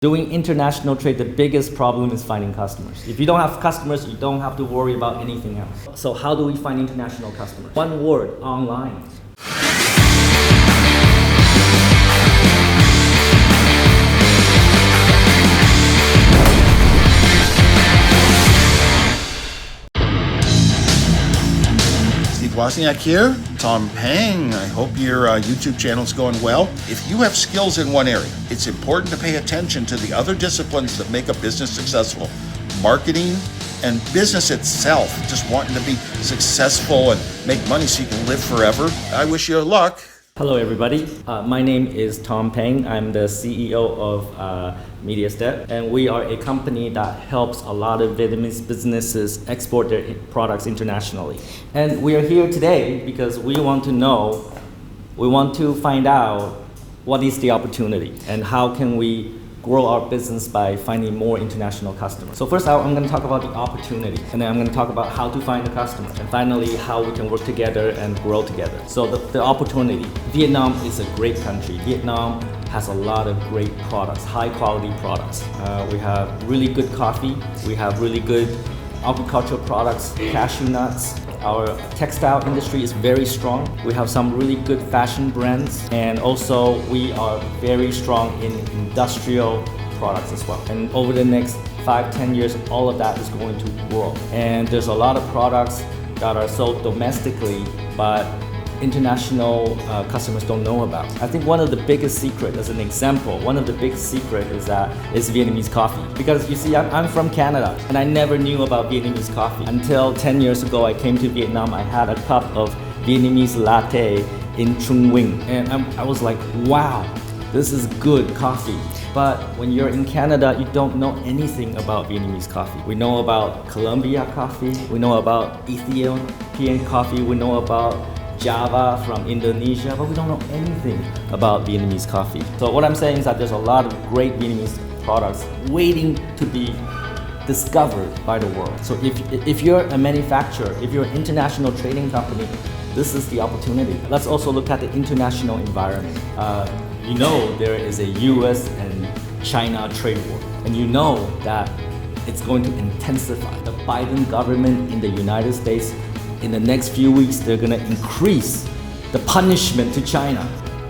Doing international trade, the biggest problem is finding customers. If you don't have customers, you don't have to worry about anything else. So how do we find international customers? One word, online. Wozniak here, Tom Peng. I hope your YouTube channel is going well. If you have skills in one area, it's important to pay attention to the other disciplines that make a business successful. Marketing and business itself, just wanting to be successful and make money so you can live forever. I wish you luck. Hello everybody, my name is Tom Peng. I'm the CEO of MediaStep, and we are a company that helps a lot of Vietnamese businesses export their products internationally. And we are here today because we want to find out what is the opportunity and how can we grow our business by finding more international customers. So first I'm going to talk about the opportunity, and then I'm going to talk about how to find the customer, and finally how we can work together and grow together. So the opportunity. Vietnam is a great country. Vietnam has a lot of great products, high quality products. We have really good coffee. We have really good agricultural products, cashew nuts. Our textile industry is very strong. We have some really good fashion brands, and also we are very strong in industrial products as well. And over the next 5-10 years, all of that is going to grow. And there's a lot of products that are sold domestically, but international customers don't know about. I think one of the biggest secret, as an example, one of the big secret is Vietnamese coffee. Because you see, I'm from Canada, and I never knew about Vietnamese coffee. Until 10 years ago, I came to Vietnam, I had a cup of Vietnamese latte in Trung Nguyen, and I was like, wow, this is good coffee. But when you're in Canada, you don't know anything about Vietnamese coffee. We know about Colombia coffee, we know about Ethiopian coffee, we know about Java from Indonesia, but we don't know anything about Vietnamese coffee. So what I'm saying is that there's a lot of great Vietnamese products waiting to be discovered by the world. So if you're a manufacturer, if you're an international trading company, this is the opportunity. Let's also look at the international environment. You know there is a US and China trade war, and you know that it's going to intensify. The Biden government in the United States, in the next few weeks, they're going to increase the punishment to China.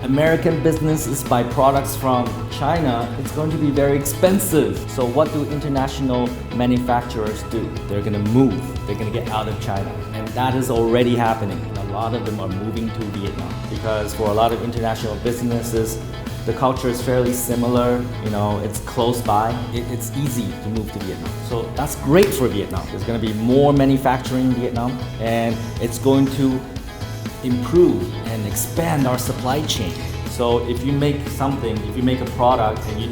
American businesses buy products from China, it's going to be very expensive. So what do international manufacturers do? They're going to move. They're going to get out of China. And that is already happening. And a lot of them are moving to Vietnam. Because for a lot of international businesses, the culture is fairly similar, it's close by. It's easy to move to Vietnam. So that's great for Vietnam. There's going to be more manufacturing in Vietnam, and it's going to improve and expand our supply chain. So if you make a product and you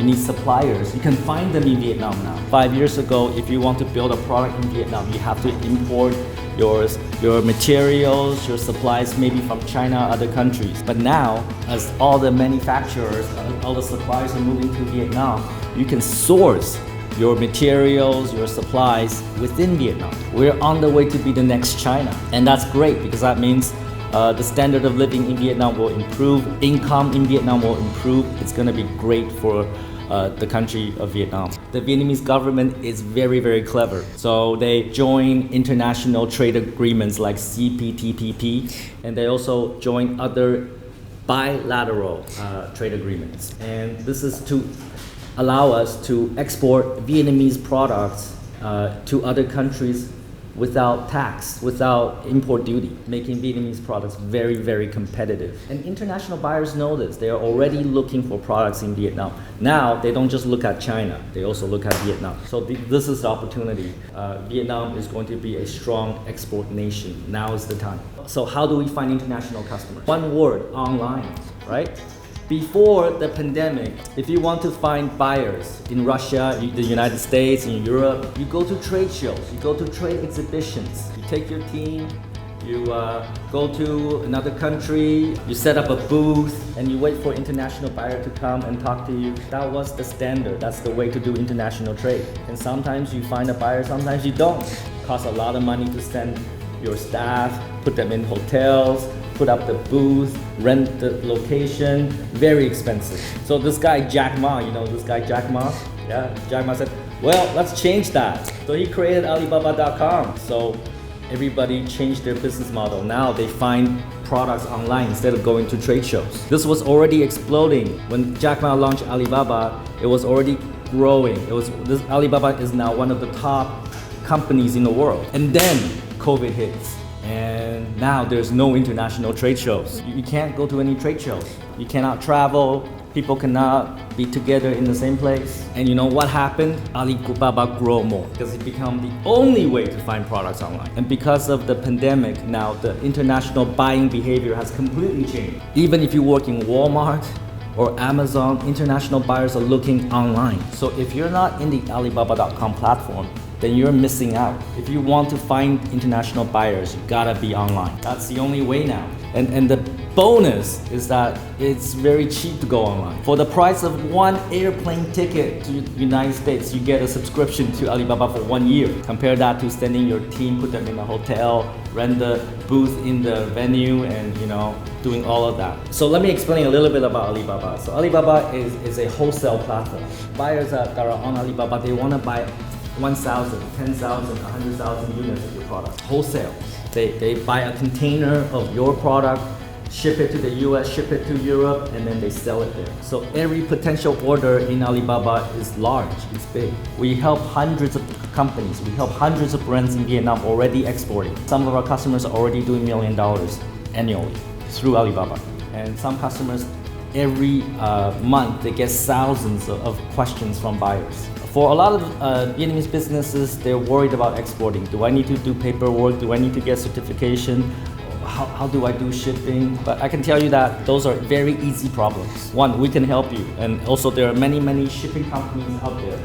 need suppliers, you can find them in Vietnam now. 5 years ago, if you want to build a product in Vietnam, you have to import your materials, your supplies maybe from China, other countries. But now, as all the manufacturers, all the suppliers are moving to Vietnam, you can source your materials, your supplies within Vietnam. We're on the way to be the next China. And that's great because that means the standard of living in Vietnam will improve, income in Vietnam will improve. It's going to be great for the country of Vietnam. The Vietnamese government is very, very clever. So they join international trade agreements like CPTPP, and they also join other bilateral trade agreements. And this is to allow us to export Vietnamese products to other countries without tax, without import duty, making Vietnamese products very, very competitive. And international buyers know this. They are already looking for products in Vietnam. Now, they don't just look at China, they also look at Vietnam. So this is the opportunity. Vietnam is going to be a strong export nation. Now is the time. So how do we find international customers? One word, online, right? Before the pandemic, if you want to find buyers in Russia, the United States, in Europe, you go to trade shows, you go to trade exhibitions, you take your team, you go to another country, you set up a booth, and you wait for international buyer to come and talk to you. That was the standard. That's the way to do international trade. And sometimes you find a buyer, sometimes you don't. It costs a lot of money to send your staff, put them in hotels, put up the booth, rent the location, very expensive. So this guy Jack Ma, you know this guy Jack Ma? Yeah, Jack Ma said, well, let's change that. So he created Alibaba.com. So everybody changed their business model. Now they find products online instead of going to trade shows. This was already exploding. When Jack Ma launched Alibaba, it was already growing. Alibaba is now one of the top companies in the world. And then COVID hits. And now there's no international trade shows. You can't go to any trade shows. You cannot travel. People cannot be together in the same place. And you know what happened? Alibaba grew more because it became the only way to find products online. And because of the pandemic, now the international buying behavior has completely changed. Even if you work in Walmart or Amazon, international buyers are looking online. So if you're not in the Alibaba.com platform, then you're missing out. If you want to find international buyers, you gotta be online. That's the only way now. And the bonus is that it's very cheap to go online. For the price of one airplane ticket to United States, you get a subscription to Alibaba for 1 year. Compare that to sending your team, put them in a hotel, rent the booth in the venue, and doing all of that. So let me explain a little bit about Alibaba. So Alibaba is a wholesale platform. Buyers that are on Alibaba, they wanna buy 1,000, 10,000, 100,000 units of your product, wholesale. They buy a container of your product, ship it to the US, ship it to Europe, and then they sell it there. So every potential order in Alibaba is large, it's big. We help hundreds of companies, we help hundreds of brands in Vietnam already exporting. Some of our customers are already doing $1 million annually through Alibaba. And some customers, every month, they get thousands of questions from buyers. For a lot of Vietnamese businesses, they're worried about exporting. Do I need to do paperwork? Do I need to get certification? How do I do shipping? But I can tell you that those are very easy problems. One, we can help you. And also there are many shipping companies out there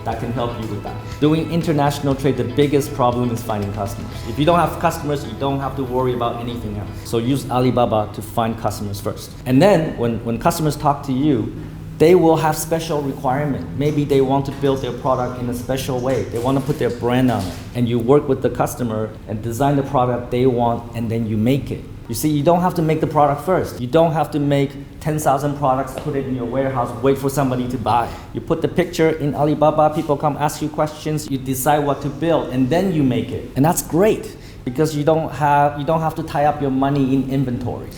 that can help you with that. Doing international trade, the biggest problem is finding customers. If you don't have customers, you don't have to worry about anything else. So use Alibaba to find customers first. And then when customers talk to you, they will have special requirement. Maybe they want to build their product in a special way. They want to put their brand on it. And you work with the customer and design the product they want, and then you make it. You see, you don't have to make the product first. You don't have to make 10,000 products, put it in your warehouse, wait for somebody to buy. You put the picture in Alibaba, people come ask you questions, you decide what to build, and then you make it. And that's great because you don't have to tie up your money in inventory.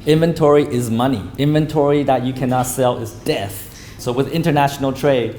Inventory is money. Inventory that you cannot sell is death. So with international trade,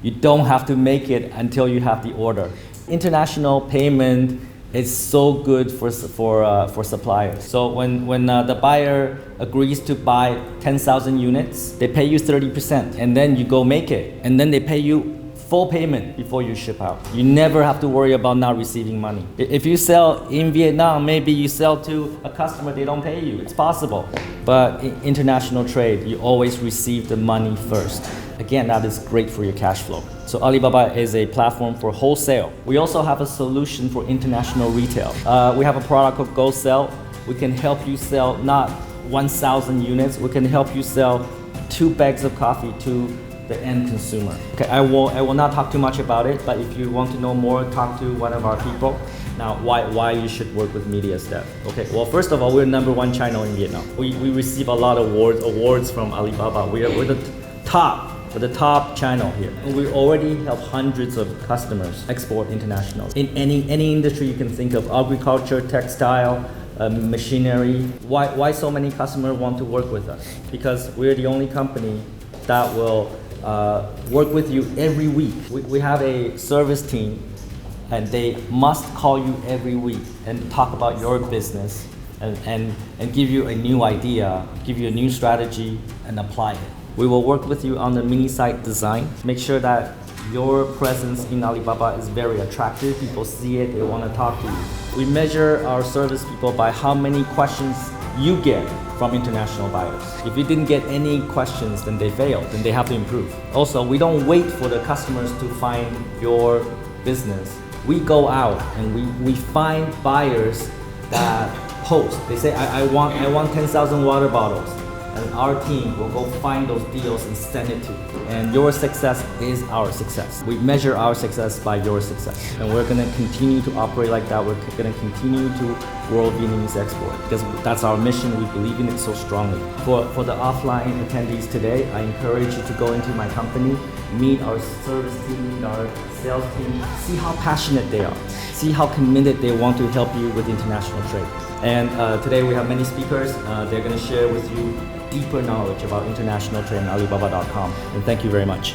you don't have to make it until you have the order. International payment is so good for suppliers. So when the buyer agrees to buy 10,000 units, they pay you 30%, and then you go make it, and then they pay you full payment before you ship out. You never have to worry about not receiving money. If you sell in Vietnam, maybe you sell to a customer, they don't pay you. It's possible. But in international trade, you always receive the money first. Again, that is great for your cash flow. So Alibaba is a platform for wholesale. We also have a solution for international retail. We have a product called Go Sell. We can help you sell not 1,000 units. We can help you sell 2 bags of coffee to the end consumer. Okay, I will not talk too much about it, but if you want to know more, talk to one of our people. Now, why you should work with Media Step? Okay, well, first of all, we're #1 channel in Vietnam. We receive a lot of awards from Alibaba. We're the top channel here. And we already help hundreds of customers export international. In any industry you can think of, agriculture, textile, machinery. Why so many customers want to work with us? Because we're the only company that will work with you every week. We have a service team, and they must call you every week and talk about your business and give you a new idea, give you a new strategy, and apply it. We will work with you on the mini site design, make sure that your presence in Alibaba is very attractive. People see it, they want to talk to you. We measure our service people by how many questions you get from international buyers. If you didn't get any questions, then they failed, then they have to improve. Also, we don't wait for the customers to find your business. We go out and we find buyers that post. They say, I want 10,000 water bottles. And and our team will go find those deals and send it to you. And your success is our success. We measure our success by your success. And we're gonna continue to operate like that. We're gonna continue to grow Vietnamese export because that's our mission. We believe in it so strongly. For the offline attendees today, I encourage you to go into my company, meet our service team, meet our sales team, see how passionate they are, see how committed they want to help you with international trade. And today we have many speakers. They're going to share with you deeper knowledge about international trade on Alibaba.com. And thank you very much.